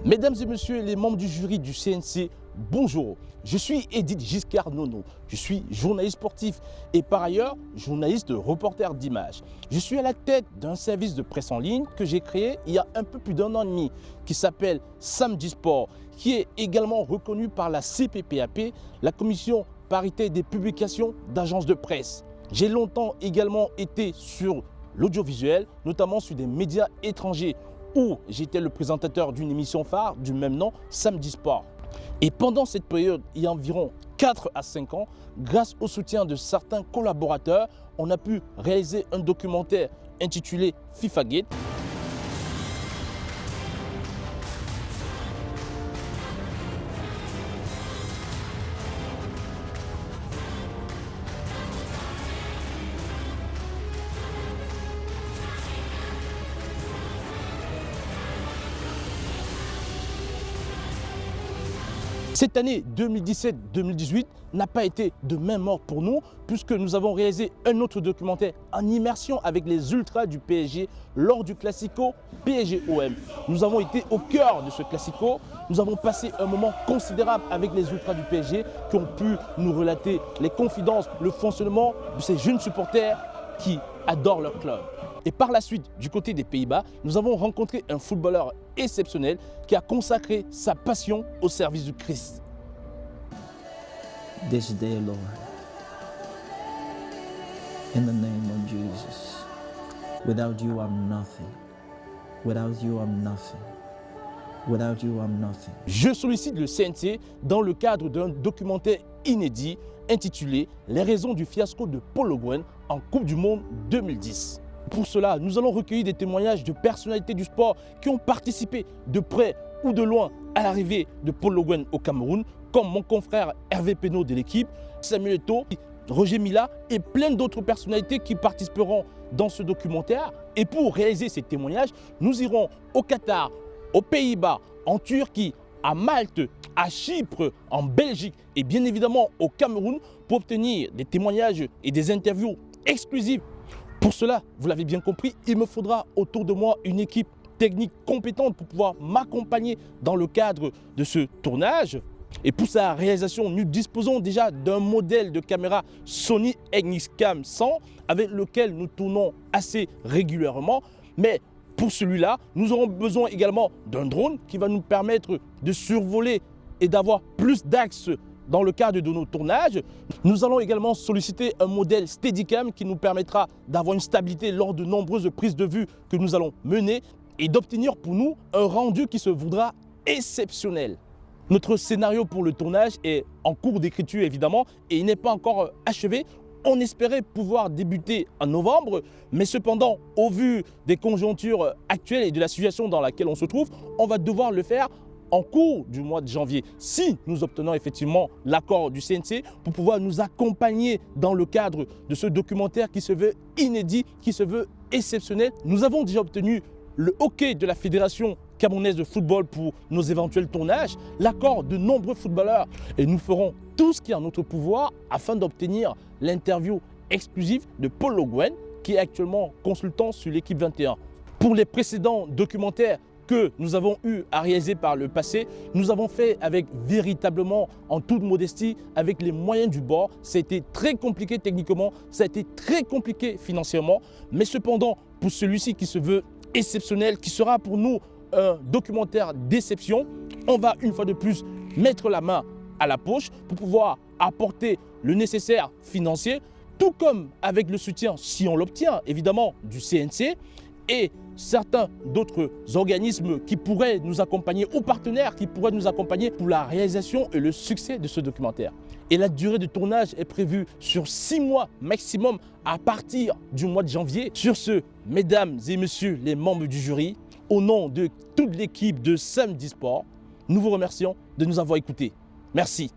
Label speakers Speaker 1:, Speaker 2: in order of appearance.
Speaker 1: Mesdames et messieurs les membres du jury du CNC, bonjour. Je suis Edith Giscard Nono. Je suis journaliste sportif et par ailleurs journaliste reporter d'images. Je suis à la tête d'un service de presse en ligne que j'ai créé il y a un peu plus d'un an et demi qui s'appelle Samedi Sport, qui est également reconnu par la CPPAP, la Commission paritaire des publications d'agences de presse. J'ai longtemps également été sur l'audiovisuel, notamment sur des médias étrangers, où j'étais le présentateur d'une émission phare du même nom, Samedi Sport. Et pendant cette période, il y a environ 4 à 5 ans, grâce au soutien de certains collaborateurs, on a pu réaliser un documentaire intitulé FIFA Gate. Cette année 2017-2018 n'a pas été de même mort pour nous puisque nous avons réalisé un autre documentaire en immersion avec les Ultras du PSG lors du Classico PSG-OM. Nous avons été au cœur de ce Classico. Nous avons passé un moment considérable avec les Ultras du PSG qui ont pu nous relater les confidences, le fonctionnement de ces jeunes supporters qui adorent leur club. Et par la suite, du côté des Pays-Bas, nous avons rencontré un footballeur exceptionnel qui a consacré sa passion au service du Christ.
Speaker 2: This day, Lord, in the name of Jesus, without you I'm nothing, without you I'm nothing, without you I'm nothing.
Speaker 1: Je sollicite le CNC dans le cadre d'un documentaire inédit intitulé « Les raisons du fiasco de Paul Le Guen en Coupe du Monde 2010 ». Pour cela, nous allons recueillir des témoignages de personnalités du sport qui ont participé de près ou de loin à l'arrivée de Paul Le Guen au Cameroun, comme mon confrère Hervé Penaud de l'équipe, Samuel Eto'o, Roger Mila et plein d'autres personnalités qui participeront dans ce documentaire. Et pour réaliser ces témoignages, nous irons au Qatar, aux Pays-Bas, en Turquie, à Malte, à Chypre, en Belgique et bien évidemment au Cameroun pour obtenir des témoignages et des interviews exclusives. Pour cela, vous l'avez bien compris, il me faudra autour de moi une équipe technique compétente pour pouvoir m'accompagner dans le cadre de ce tournage. Et pour sa réalisation, nous disposons déjà d'un modèle de caméra Sony EnixCam 100 avec lequel nous tournons assez régulièrement. Mais pour celui-là, nous aurons besoin également d'un drone qui va nous permettre de survoler et d'avoir plus d'axes dans le cadre de nos tournages. Nous allons également solliciter un modèle Steadicam qui nous permettra d'avoir une stabilité lors de nombreuses prises de vue que nous allons mener et d'obtenir pour nous un rendu qui se voudra exceptionnel. Notre scénario pour le tournage est en cours d'écriture évidemment et il n'est pas encore achevé. On espérait pouvoir débuter en novembre, mais cependant, au vu des conjonctures actuelles et de la situation dans laquelle on se trouve, on va devoir le faire en cours du mois de janvier, si nous obtenons effectivement l'accord du CNC pour pouvoir nous accompagner dans le cadre de ce documentaire qui se veut inédit, qui se veut exceptionnel. Nous avons déjà obtenu le hockey de la Fédération camerounaise de football pour nos éventuels tournages, l'accord de nombreux footballeurs et nous ferons tout ce qui est en notre pouvoir afin d'obtenir l'interview exclusive de Paul Le Guen qui est actuellement consultant sur l'équipe 21. Pour les précédents documentaires que nous avons eu à réaliser par le passé, nous avons fait avec véritablement, en toute modestie, avec les moyens du bord. Ça a été très compliqué techniquement, ça a été très compliqué financièrement, mais cependant, pour celui-ci qui se veut exceptionnel, qui sera pour nous un documentaire d'exception, on va une fois de plus mettre la main à la poche pour pouvoir apporter le nécessaire financier, tout comme avec le soutien, si on l'obtient, évidemment, du CNC et certains d'autres organismes qui pourraient nous accompagner ou partenaires qui pourraient nous accompagner pour la réalisation et le succès de ce documentaire. Et la durée de tournage est prévue sur 6 mois maximum à partir du mois de janvier. Sur ce, mesdames et messieurs les membres du jury, au nom de toute l'équipe de Samedi Sport, nous vous remercions de nous avoir écoutés. Merci.